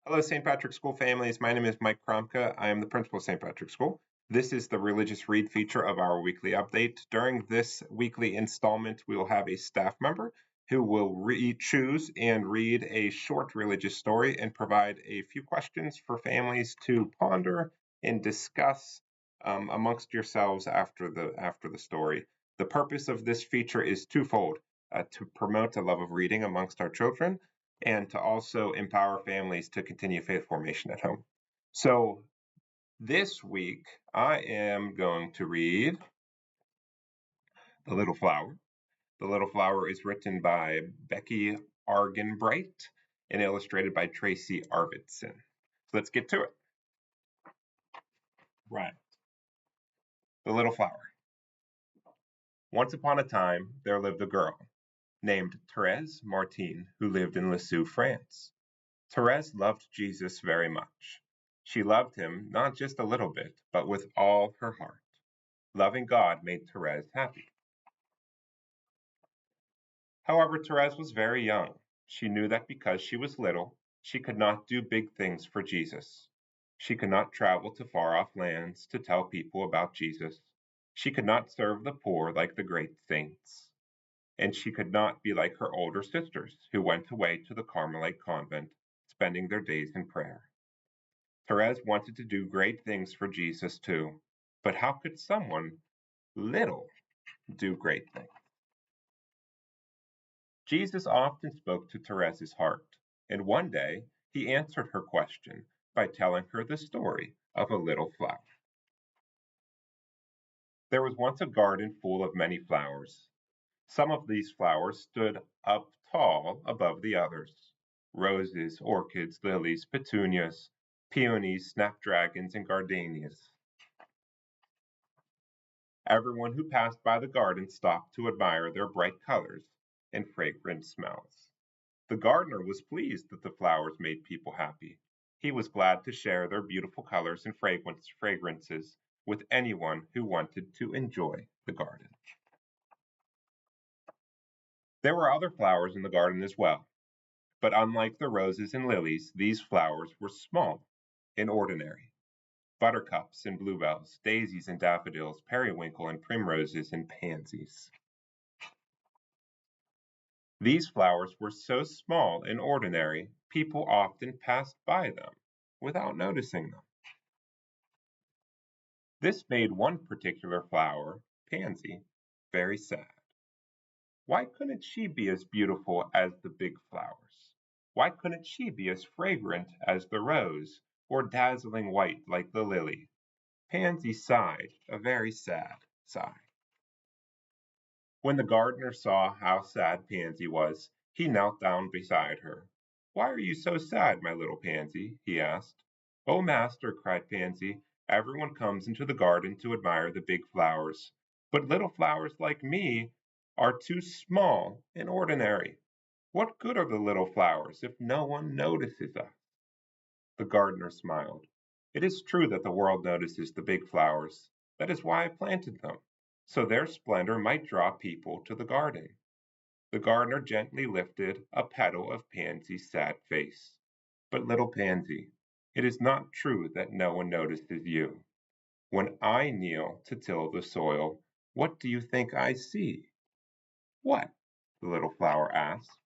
Hello, St. Patrick's School families. My name is Mike Kromka. I am the principal of St. Patrick's School. This is the religious read feature of our weekly update. During this weekly installment, we will have a staff member who will choose and read a short religious story and provide a few questions for families to ponder and discuss amongst yourselves after the story. The purpose of this feature is twofold: to promote a love of reading amongst our children, and to also empower families to continue faith formation at home. So this week, I am going to read The Little Flower. The Little Flower is written by Becky Arganbright and illustrated by Tracy Arvidsson. So let's get to it. Right. The Little Flower. Once upon a time, there lived a girl named Thérèse Martin who lived in Lisieux, France. Thérèse loved Jesus very much. She loved him not just a little bit, but with all her heart. Loving God made Thérèse happy. However, Thérèse was very young. She knew that because she was little, she could not do big things for Jesus. She could not travel to far-off lands to tell people about Jesus. She could not serve the poor like the great saints. And she could not be like her older sisters, who went away to the Carmelite convent, spending their days in prayer. Thérèse wanted to do great things for Jesus too, but how could someone little do great things? Jesus often spoke to Thérèse's heart, and one day he answered her question by telling her the story of a little flower. There was once a garden full of many flowers. Some of these flowers stood up tall above the others: roses, orchids, lilies, petunias, peonies, snapdragons, and gardenias. Everyone who passed by the garden stopped to admire their bright colors and fragrant smells. The gardener was pleased that the flowers made people happy. He was glad to share their beautiful colors and fragrances with anyone who wanted to enjoy the garden. There were other flowers in the garden as well, but unlike the roses and lilies, these flowers were small and ordinary. Buttercups and bluebells, daisies and daffodils, periwinkle and primroses and pansies. These flowers were so small and ordinary, people often passed by them without noticing them. This made one particular flower, Pansy, very sad. Why couldn't she be as beautiful as the big flowers? Why couldn't she be as fragrant as the rose, or dazzling white like the lily? Pansy sighed a very sad sigh. When the gardener saw how sad Pansy was, he knelt down beside her. "Why are you so sad, my little Pansy?" he asked. "Oh, master," cried Pansy, "everyone comes into the garden to admire the big flowers, but little flowers like me are too small and ordinary. What good are the little flowers if no one notices us?" The gardener smiled. "It is true that the world notices the big flowers. That is why I planted them, so their splendor might draw people to the garden." The gardener gently lifted a petal of Pansy's sad face. "But little Pansy, it is not true that no one notices you. When I kneel to till the soil, what do you think I see?" "What?" the little flower asked.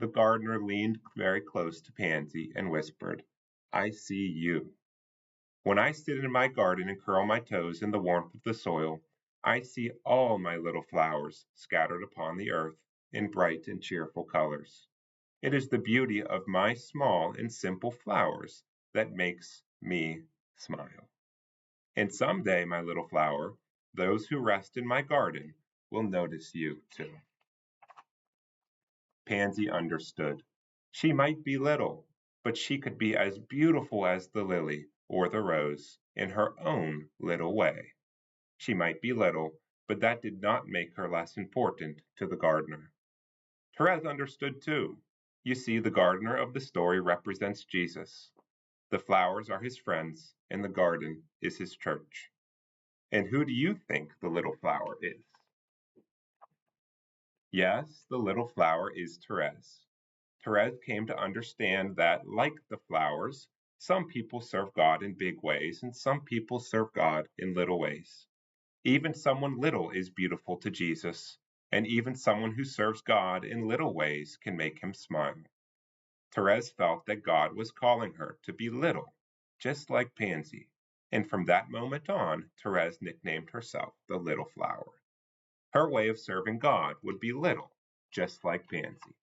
The gardener leaned very close to Pansy and whispered, "I see you. When I sit in my garden and curl my toes in the warmth of the soil, I see all my little flowers scattered upon the earth in bright and cheerful colors. It is the beauty of my small and simple flowers that makes me smile. And some day, my little flower, those who rest in my garden will notice you too." Pansy understood. She might be little, but she could be as beautiful as the lily or the rose in her own little way. She might be little, but that did not make her less important to the gardener. Thérèse understood too. You see, the gardener of the story represents Jesus. The flowers are his friends, and the garden is his church. And who do you think the little flower is? Yes, the little flower is Thérèse. Therese came to understand that, like the flowers, some people serve God in big ways and some people serve God in little ways. Even someone little is beautiful to Jesus, and even someone who serves God in little ways can make him smile. Therese felt that God was calling her to be little, just like Pansy, and from that moment on, Therese nicknamed herself the Little Flower. Her way of serving God would be little, just like Pansy,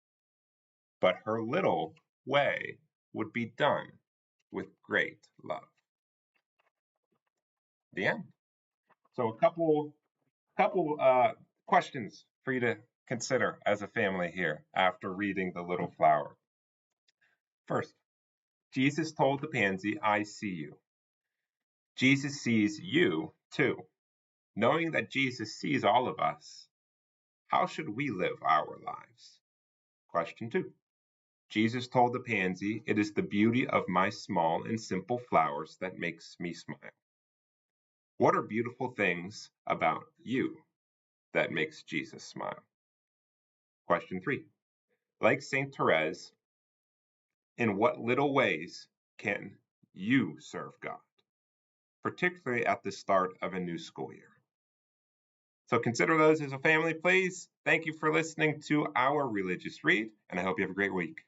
but her little way would be done with great love. The end. So a couple questions for you to consider as a family here after reading The Little Flower. First, Jesus told the pansy, I see you. Jesus sees you too. Knowing that Jesus sees all of us, how should we live our lives? Question two. Jesus told the pansy, it is the beauty of my small and simple flowers that makes me smile. What are beautiful things about you that makes Jesus smile? Question three. Like St. Therese, in what little ways can you serve God, particularly at the start of a new school year? So consider those as a family, please. Thank you for listening to our religious read, and I hope you have a great week.